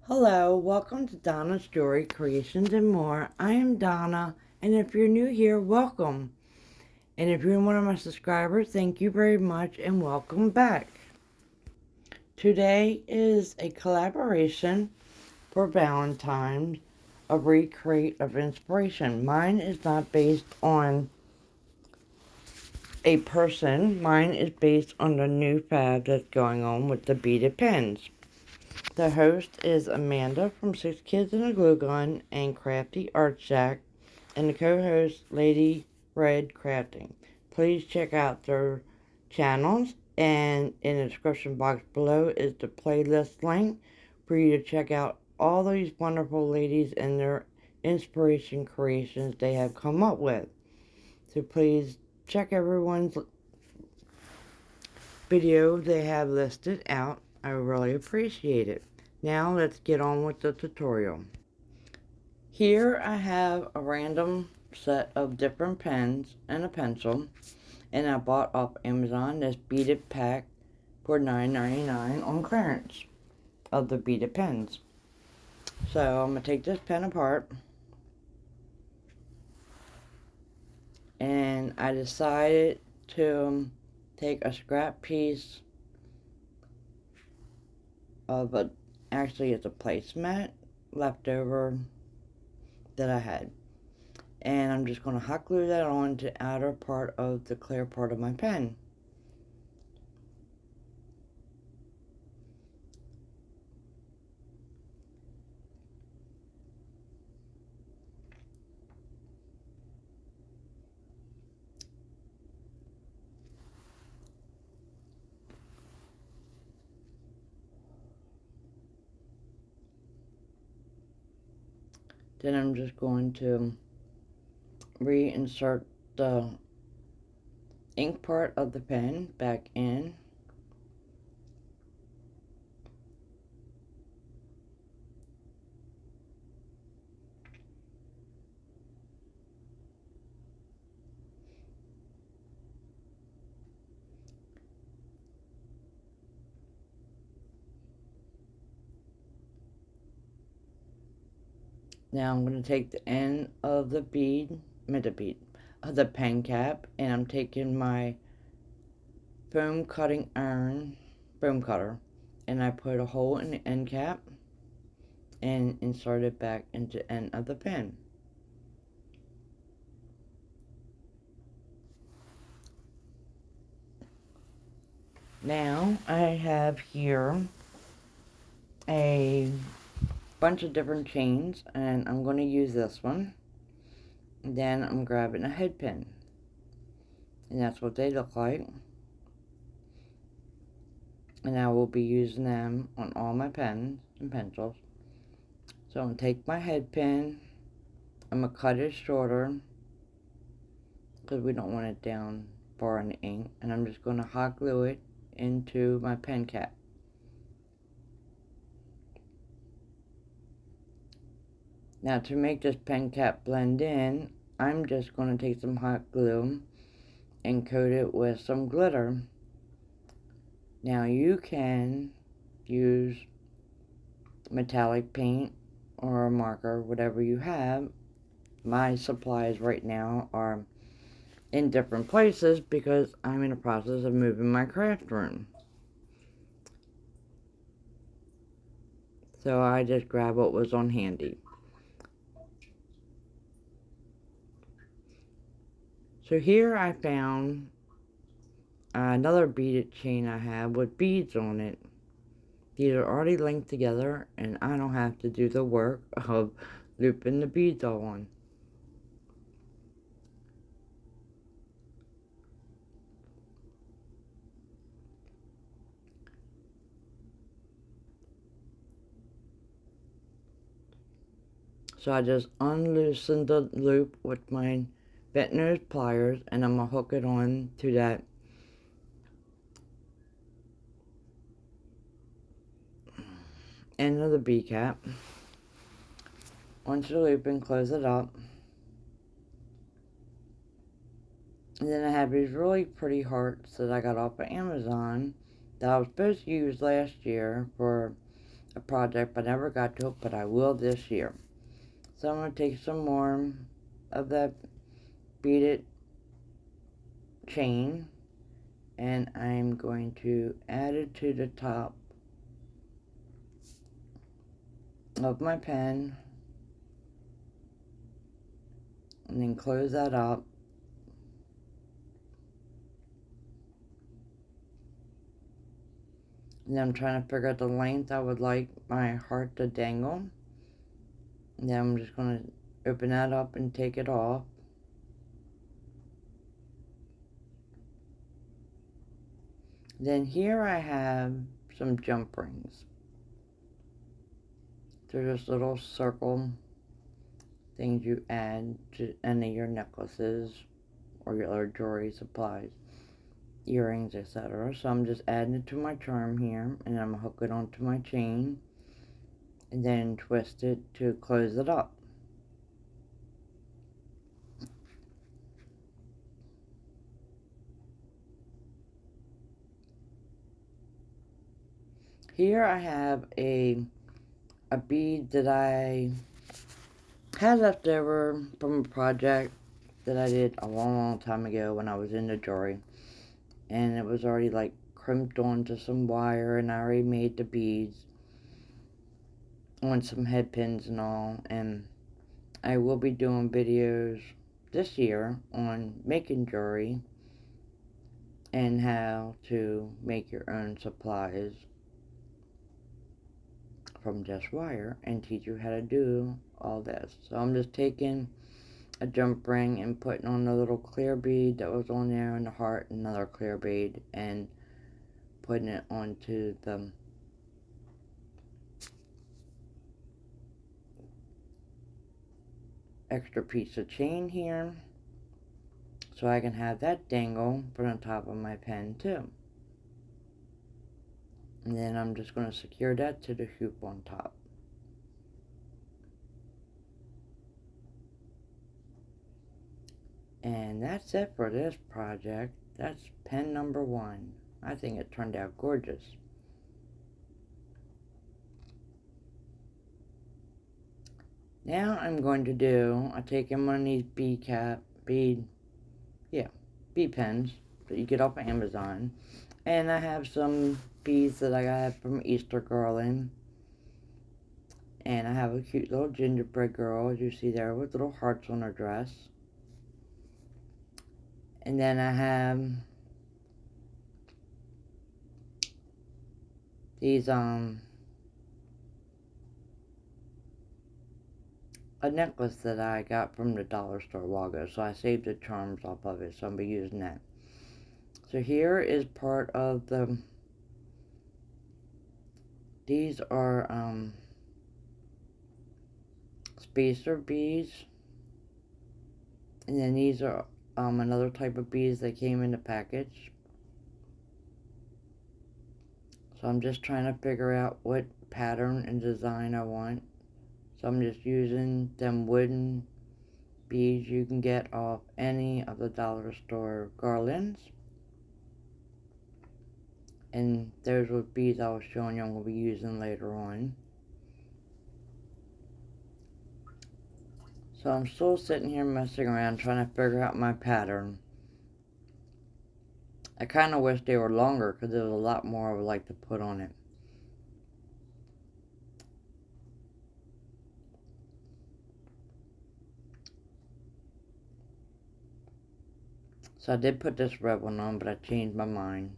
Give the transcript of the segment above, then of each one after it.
Hello, welcome to Donna's Story Creations and More. I am Donna, and if you're new here, welcome. And if you're one of my subscribers, thank you very much and welcome back. Today is a collaboration for Valentine's, a recreate of inspiration. Mine is not based on a person, mine is based on the new fad that's going on with the beaded pens. The host is Amanda from 6 Kids and a Glue Gun and Crafty Art Shack, and the co-host, Lady Red Crafting. Please check out their channels, and in the description box below is the playlist link for you to check out all these wonderful ladies and their inspiration creations they have come up with. So please check everyone's video they have listed out. I really appreciate it. Now let's get on with the tutorial. Here I have a random set of different pens and a pencil, and I bought off Amazon this beaded pack for $9.99 on clearance of the beaded pens. So I'm going to take this pen apart, and I decided to take a scrap piece of actually it's a placemat left over that I had. And I'm just going to hot glue that on to the outer part of the clear part of my pen. Then I'm just going to reinsert the ink part of the pen back in. Now I'm going to take the end of the of the pen cap, and I'm taking my foam cutter, and I put a hole in the end cap and insert it back into the end of the pen. Now I have here a bunch of different chains, and I'm going to use this one. Then I'm grabbing a head pin, and that's what they look like. And I will be using them on all my pens and pencils. So I'm going to take my head pin, I'm going to cut it shorter because we don't want it down far in the ink, and I'm just going to hot glue it into my pen cap. Now to make this pen cap blend in, I'm just going to take some hot glue and coat it with some glitter. Now you can use metallic paint or a marker, whatever you have. My supplies right now are in different places because I'm in the process of moving my craft room. So I just grabbed what was on handy. So here I found another beaded chain I have with beads on it. These are already linked together, and I don't have to do the work of looping the beads all on. So I just unloosened the loop with my bent nose pliers, and I'm going to hook it on to that end of the bead cap onto the loop and close it up. And then I have these really pretty hearts that I got off of Amazon that I was supposed to use last year for a project, but I never got to it, but I will this year. So I'm going to take some more of that beaded chain, and I'm going to add it to the top of my pen, and then close that up. And then I'm trying to figure out the length I would like my heart to dangle. And then I'm just going to open that up and take it off. Then here I have some jump rings. They're just little circle things you add to any of your necklaces or your other jewelry supplies, earrings, etc. So I'm just adding it to my charm here, and I'm going to hook it onto my chain and then twist it to close it up. Here I have a bead that I had left over from a project that I did a long time ago when I was into jewelry, and it was already like crimped onto some wire, and I already made the beads on some head pins and all. And I will be doing videos this year on making jewelry and how to make your own supplies from just wire, and teach you how to do all this. So I'm just taking a jump ring and putting on a little clear bead that was on there in the heart, another clear bead, and putting it onto the extra piece of chain here, so I can have that dangle put on top of my pen too. And then I'm just going to secure that to the hoop on top. And that's it for this project. That's pen number 1. I think it turned out gorgeous. Now I'm going to do, I take in one of these bead pens that you get off of Amazon. And I have some beads that I got from Easter garland. And I have a cute little gingerbread girl, as you see there, with little hearts on her dress. And then I have these, a necklace that I got from the dollar store a while ago. So I saved the charms off of it, so I'll be using that. So here is part of the, these are, spacer beads. And then these are, another type of beads that came in the package. So I'm just trying to figure out what pattern and design I want. So I'm just using them wooden beads you can get off any of the dollar store garlands. And those were beads I was showing you I'm going to be using later on. So I'm still sitting here messing around trying to figure out my pattern. I kind of wish they were longer because there's a lot more I would like to put on it. So I did put this red one on, but I changed my mind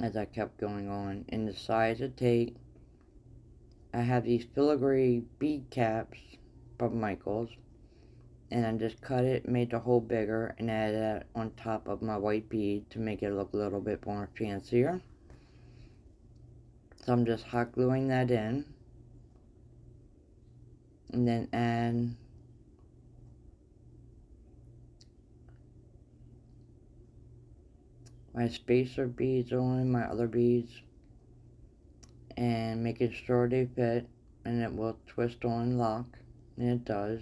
as I kept going on. In the size to take, I have these filigree bead caps from Michaels, and I just cut it, made the hole bigger, and added that on top of my white bead to make it look a little bit more fancier. So I'm just hot gluing that in, and then add my spacer beads on my other beads, and making sure they fit, and it will twist on and lock, and it does.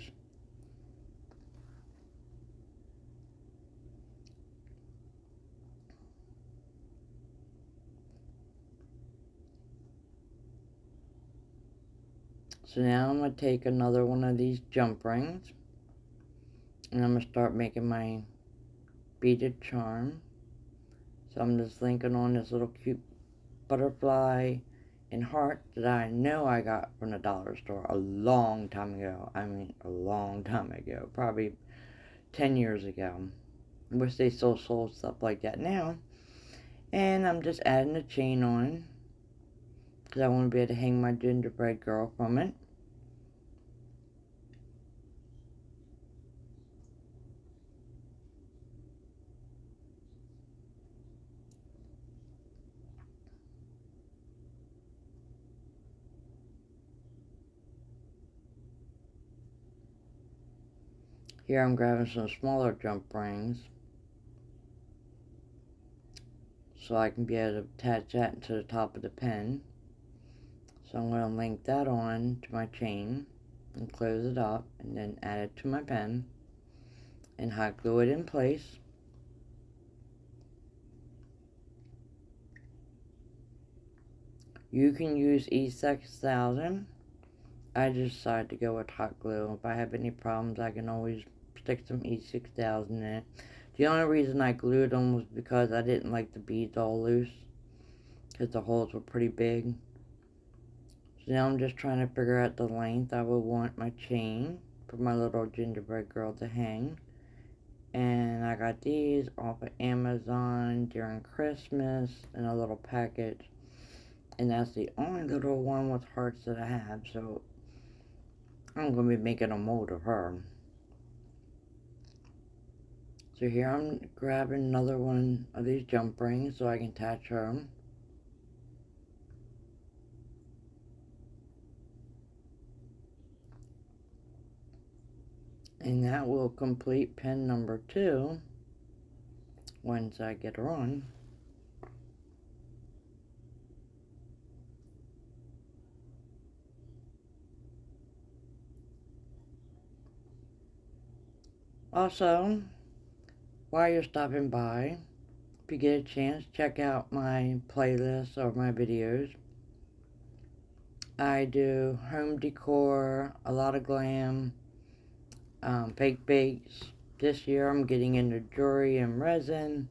So now I'm going to take another one of these jump rings, and I'm going to start making my beaded charm. So I'm just linking on this little cute butterfly and heart that I know I got from the dollar store a long time ago. I mean, a long time ago. Probably 10 years ago. I wish they still sold stuff like that now. And I'm just adding a chain on, because I want to be able to hang my gingerbread girl from it. Here I'm grabbing some smaller jump rings, so I can be able to attach that to the top of the pen. So I'm going to link that on to my chain and close it up, and then add it to my pen and hot glue it in place. You can use E6000. I just decided to go with hot glue. If I have any problems, I can always stick some E6000 in it. The only reason I glued them was because I didn't like the beads all loose, because the holes were pretty big. So now I'm just trying to figure out the length I would want my chain for my little gingerbread girl to hang. And I got these off of Amazon during Christmas in a little package. And that's the only little one with hearts that I have. So I'm going to be making a mold of her. So here I'm grabbing another one of these jump rings so I can attach her. And that will complete pin number 2 once I get her on. Also, while you're stopping by, if you get a chance, check out my playlist or my videos. I do home decor, a lot of glam, fake bakes. This year I'm getting into jewelry and resin.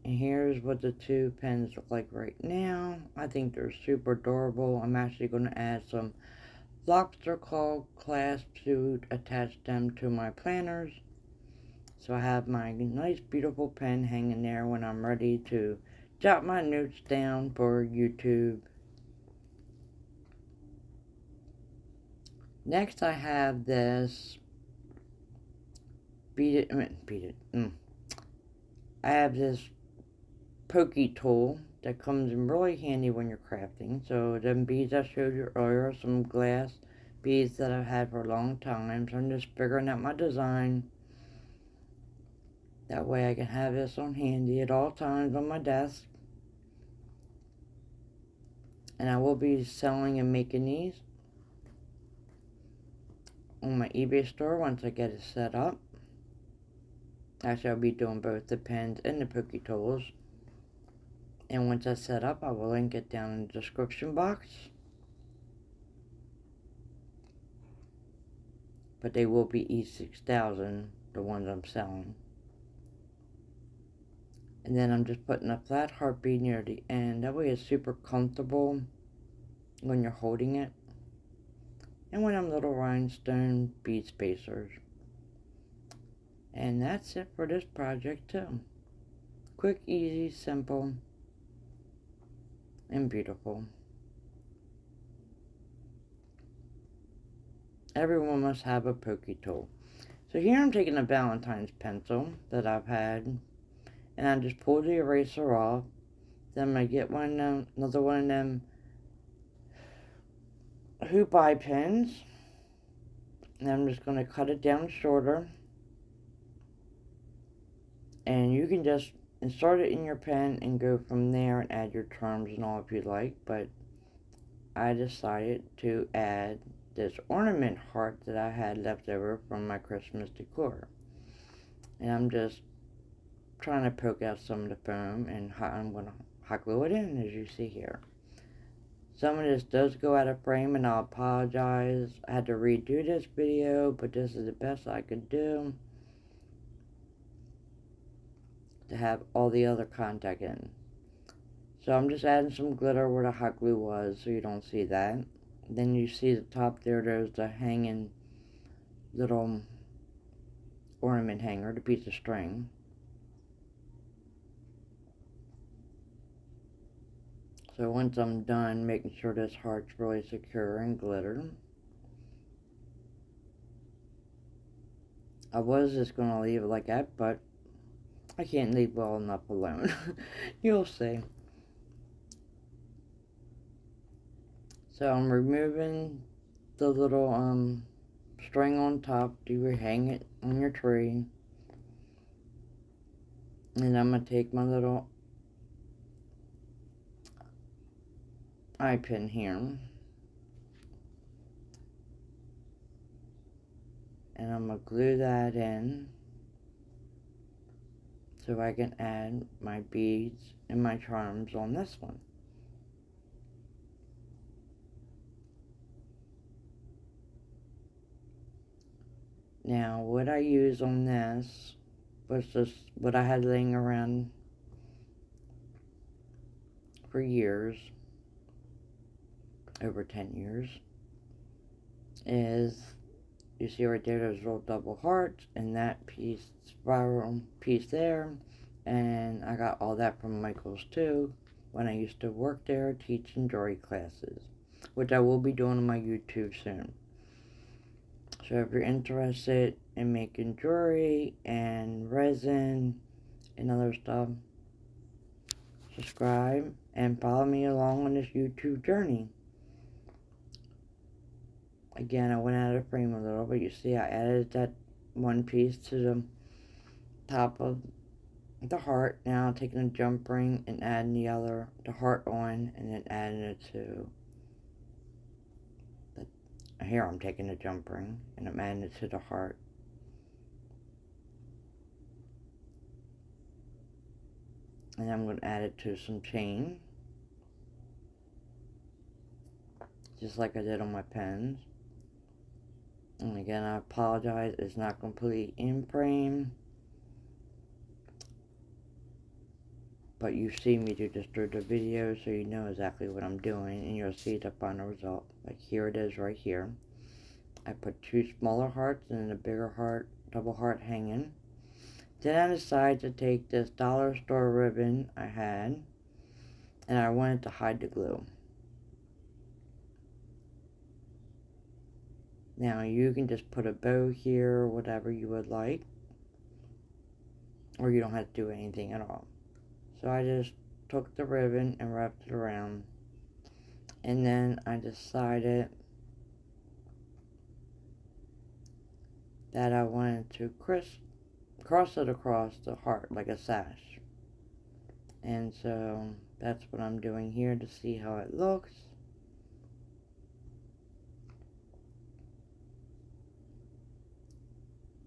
And here's what the 2 pens look like right now. I think they're super adorable. I'm actually going to add some lobster claw clasps to attach them to my planners. So I have my nice beautiful pen hanging there when I'm ready to jot my notes down for YouTube. Next I have this I have this pokey tool that comes in really handy when you're crafting. So them beads I showed you earlier, some glass beads that I've had for a long time. So I'm just figuring out my design. That way I can have this on handy at all times on my desk. And I will be selling and making these on my eBay store once I get it set up. Actually, I'll be doing both the pens and the pokey tools. And once that's set up, I will link it down in the description box. But they will be E6000, the ones I'm selling. And then I'm just putting a flat heart bead near the end. That way it's super comfortable when you're holding it. And one of them little rhinestone bead spacers. And that's it for this project too. Quick, easy, simple, and beautiful. Everyone must have a pokey tool. So here I'm taking a Valentine's pencil that I've had, and I just pull the eraser off. Then I'm going to get another one of them hoop eye pens, and I'm just going to cut it down shorter. And you can just insert it in your pen and go from there and add your terms and all if you like. But I decided to add this ornament heart that I had left over from my Christmas decor. And I'm just trying to poke out some of the foam, and I'm going to hot glue it in, as you see here. Some of this does go out of frame, and I'll apologize. I had to redo this video, but this is the best I could do to have all the other contact in. So I'm just adding some glitter where the hot glue was so you don't see that. Then you see the top there, there's the hanging little ornament hanger, the piece of string. So once I'm done making sure this heart's really secure and glitter, I was just going to leave it like that, but I can't leave well enough alone. You'll see. So I'm removing the little string on top. You hang it on your tree. And I'm going to take my little eye pin here. And I'm going to glue that in so I can add my beads and my charms on this one. Now, what I use on this was just what I had laying around for years, over 10 years, is, you see right there, there's little double hearts, and that piece, spiral piece there, and I got all that from Michael's too, when I used to work there teaching jewelry classes, which I will be doing on my YouTube soon. So if you're interested in making jewelry and resin and other stuff, subscribe and follow me along on this YouTube journey. Again, I went out of frame a little, but you see I added that one piece to the top of the heart. Now I'm taking a jump ring and adding the heart on, and then adding it to here. I'm taking a jump ring and I'm adding it to the heart. And I'm going to add it to some chain, just like I did on my pens. And again, I apologize, it's not completely in frame, but you see me do this through the video, so you know exactly what I'm doing, and you'll see the final result. Like here it is right here. I put 2 smaller hearts and then a bigger heart, double heart hanging. Then I decided to take this dollar store ribbon I had, and I wanted to hide the glue. Now you can just put a bow here or whatever you would like, or you don't have to do anything at all. So I just took the ribbon and wrapped it around, and then I decided that I wanted to cross it across the heart like a sash. And so that's what I'm doing here to see how it looks.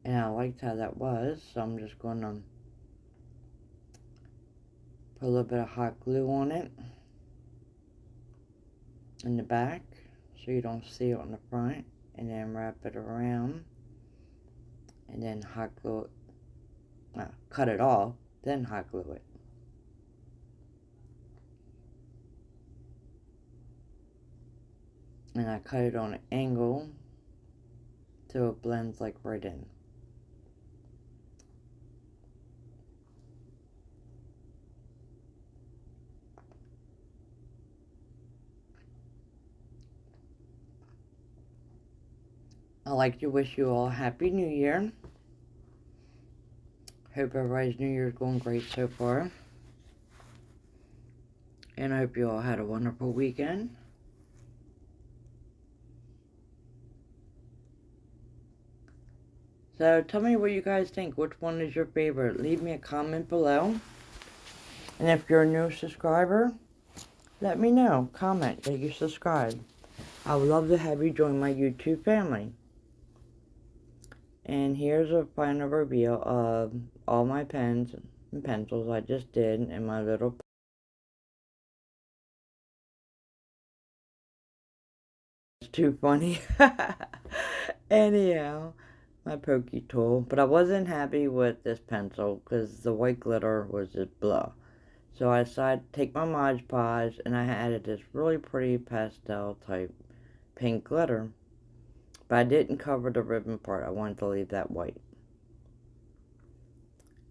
And I liked how that was, so I'm just going to put a little bit of hot glue on it in the back so you don't see it on the front, and then wrap it around, and then hot glue it, cut it off, then hot glue it. And I cut it on an angle so it blends like right in. I'd like to wish you all a Happy New Year. Hope everybody's New Year's going great so far. And I hope you all had a wonderful weekend. So tell me what you guys think. Which one is your favorite? Leave me a comment below. And if you're a new subscriber, let me know. Comment that you subscribe. I would love to have you join my YouTube family. And here's a final reveal of all my pens and pencils I just did in my little too funny. Anyhow, my pokey tool. But I wasn't happy with this pencil because the white glitter was just blah. So I decided to take my Mod Podge and I added this really pretty pastel type pink glitter. But I didn't cover the ribbon part. I wanted to leave that white.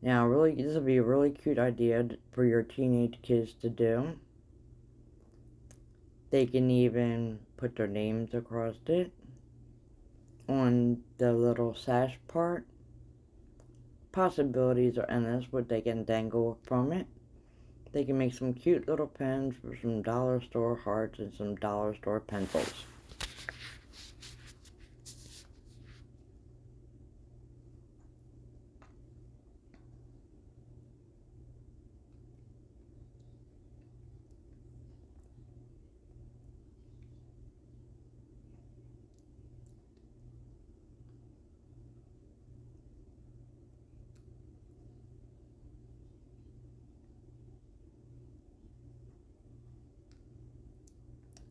Now, really, this would be a really cute idea for your teenage kids to do. They can even put their names across it on the little sash part. Possibilities are endless what they can dangle from it. They can make some cute little pens for some dollar store hearts and some dollar store pencils.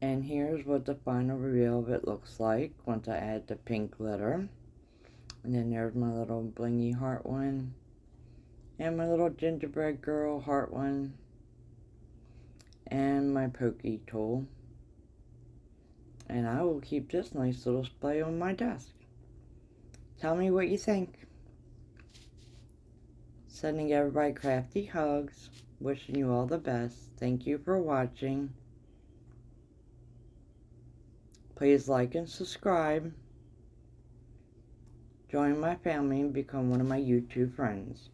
And here's what the final reveal of it looks like once I add the pink glitter. And then there's my little blingy heart one. And my little gingerbread girl heart one. And my pokey tool. And I will keep this nice little display on my desk. Tell me what you think. Sending everybody crafty hugs. Wishing you all the best. Thank you for watching. Please like and subscribe. Join my family and become one of my YouTube friends.